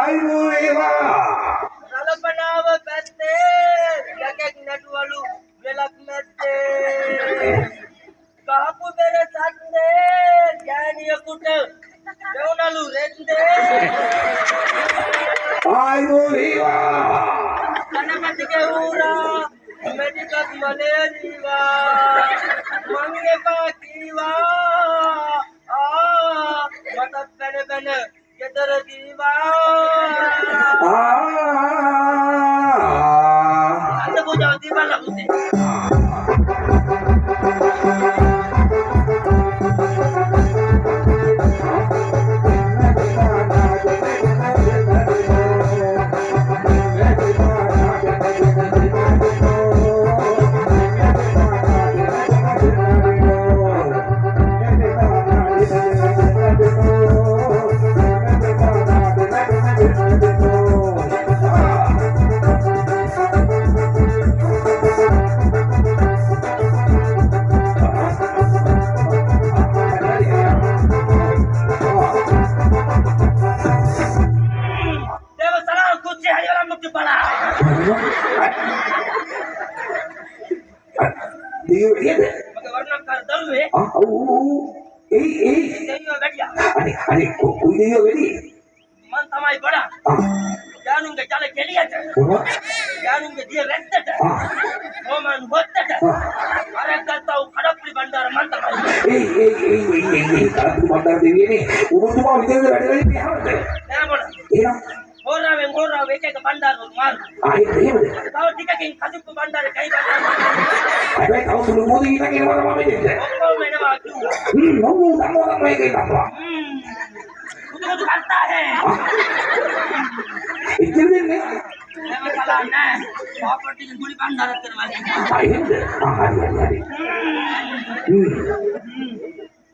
ආයු වේවා. කලපනාව පැත්තේ යකෙක් නැටුවලු වෙලක් නැත්තේ. කාපු බෙර සද්දේ ගෑණියෙකුට දෙවනලු රෙද්දේ. ආයු වේවා. කනපතිගේ ඌරා මෙඩිකල් මලේරියා මං එපා කීවා මට බැන බැන ගෙදර දීවා අද පූජාව දීවලා පුතේ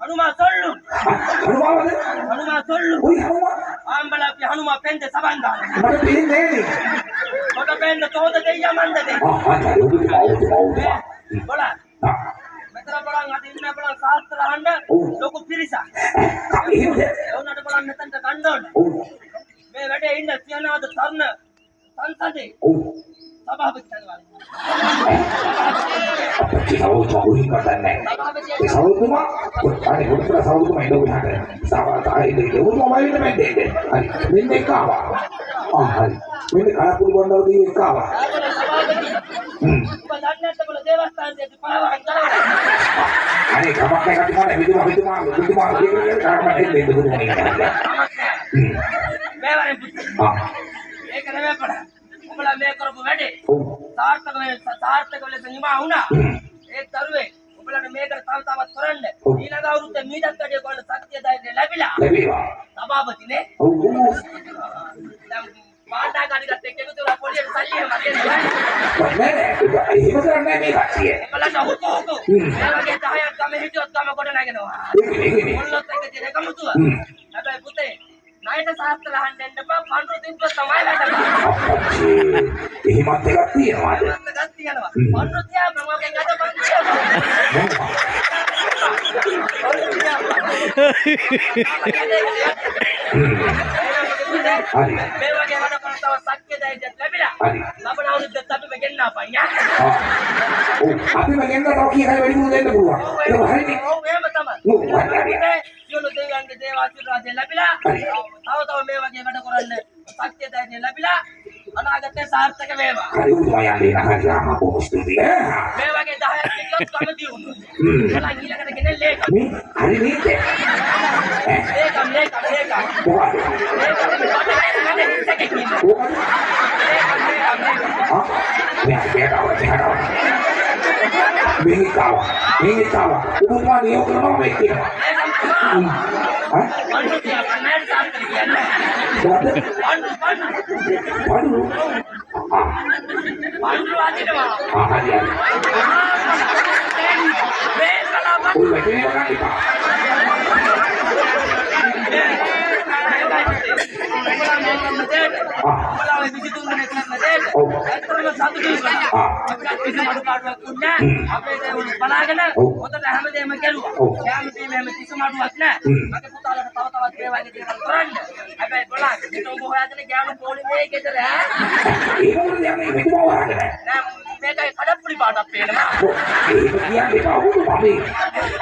हनुमान सोल्लू हनुमान सोल्लू आंबला पे हनुमान पेंदे सबंदा मत पेंदे मत पेंदे तो दे या मंद दे बोला मैं तेरा बड़ा ngati inna bala sastra handa loku pirisa එවුනට බලන්න මෙතනට ගන්න ඕන මේ වැඩේ ඉන්න සියනාද තරණ සංසදේ සභාපති සල්වාලි සෞතුමා සෞතුමා අනේ උත්තර සෞතුමා ඉඳ උඩට සාවාතායි දෙවුතුමා වයින් මැද්දේ හරි මෙන්න එක ආවා හරි මෙන්න කලපුරු බණ්ඩාර දී එක ආවා බදන්නත් බල දේවස්ථානයේ පාවහන් කරා අනේ කමක් එකක් ගන්න විදුමා කියන කාරණා දෙන්නේ දුරුමනේ මේ වරේ ඒක නෙවෙයි පොඩ උඹලා මේ කරපු වැඩේ සාර්ථක ලෙස නිමා වුණා ඒ තරුවේ උඹලට මේකට තව තවත් කරන්න ඊළඟ අවුරුද්දේ මීටත් වැඩි කොල්ල ශක්තිය ධෛර්යය ලැබිලා සභාපතිනේ දැන් වාඩා ගාඩියට එක්කෙනෙක් තුලා පොලියට සල්ලි එහෙම දෙන්න නෑ එහෙම කරන්නේ මේ කට්ටිය උඹලට හුතු මේ වගේ 10ක් ගම හිටියොත් ගම කොට නැගෙනවා මොල්ලොත් එක දින ගමුතුව හැබැයි පුතේ ණයට සාස්ත්‍ර අහන්න එන්න බා පන්රු තිබ්බ තමයි වැඩ එහෙමත් එකක් තියෙනවාද එකක් තියෙනවා පන්රු තියා මම ඔකෙන් අද පන්රු හරි මේ වගේ වැඩ කරන තව සත්‍ය ධෛර්යයක් ලැබිලා හරි ලබන අවුරුද්දත් අපි මෙගෙන්න අපයි යා අපි මෙගෙන්න තව කීයකට වැඩි මුල් දෙන්න පුළුවන් ඒක හරිනේ ඔව් එහෙම තමයි සියලු දෙවියන්ගේ දේව ආශිර්වාදය ලැබිලා තව මේ වගේ වැඩ කරන්න සත්‍ය ධෛර්යය ලැබිලා අනාගතේ සාර්ථක වේවා හරි උතුමා යන්නේ නැහැ යාම පොස්තුතිය මේ වගේ 10ක් ඉන්නොත් කමදී උණු එලා ඊළඟට ගෙනෙල් ලේක මේ හරි නේද ලේක කොහොමද මේකාව උතුමා නියෝග කරනවා මේක පන්රු තියා කන්නට සාර්ථක කියන්නේ පන්රු අදිනවා හරි මේ කලාව ඔය වැඩේ කරන්න එපා බලාගෙන හොඳට හැමදේම කෙරුවා. හැමදේම කිසිම අඩුවක් නැහැ. මගේ පුතාලට තව තවත් ඒ වගේ දේවල් කරන්න. හැබැයි බලන්න. මේක උඹ හොයාගෙන ගෑනු පොලිමේ ගෙදර ඈ. ඒක මොකද යන්නේ මෙතුමා වහගෙන. නෑ මේකයි කඩප්පුලි පාටක් පේනවා. ඒක කියන්නේ කවුද මම?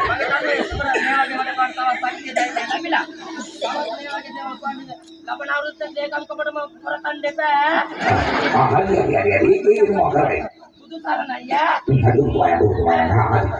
මගේ දන්නේ ඉස්සර මේ වගේ වැඩ කරනවා සත්‍ය දැයි ලැබිලා. තවත් මේ වගේ දේවල් කරන්නේ ලබන අවුරුද්දේ දෙකම්කමටම කරකන්න එපා. හරි ඒක මොකද කරන්නේ? බුදු සරණයි යා. හරි ඔයා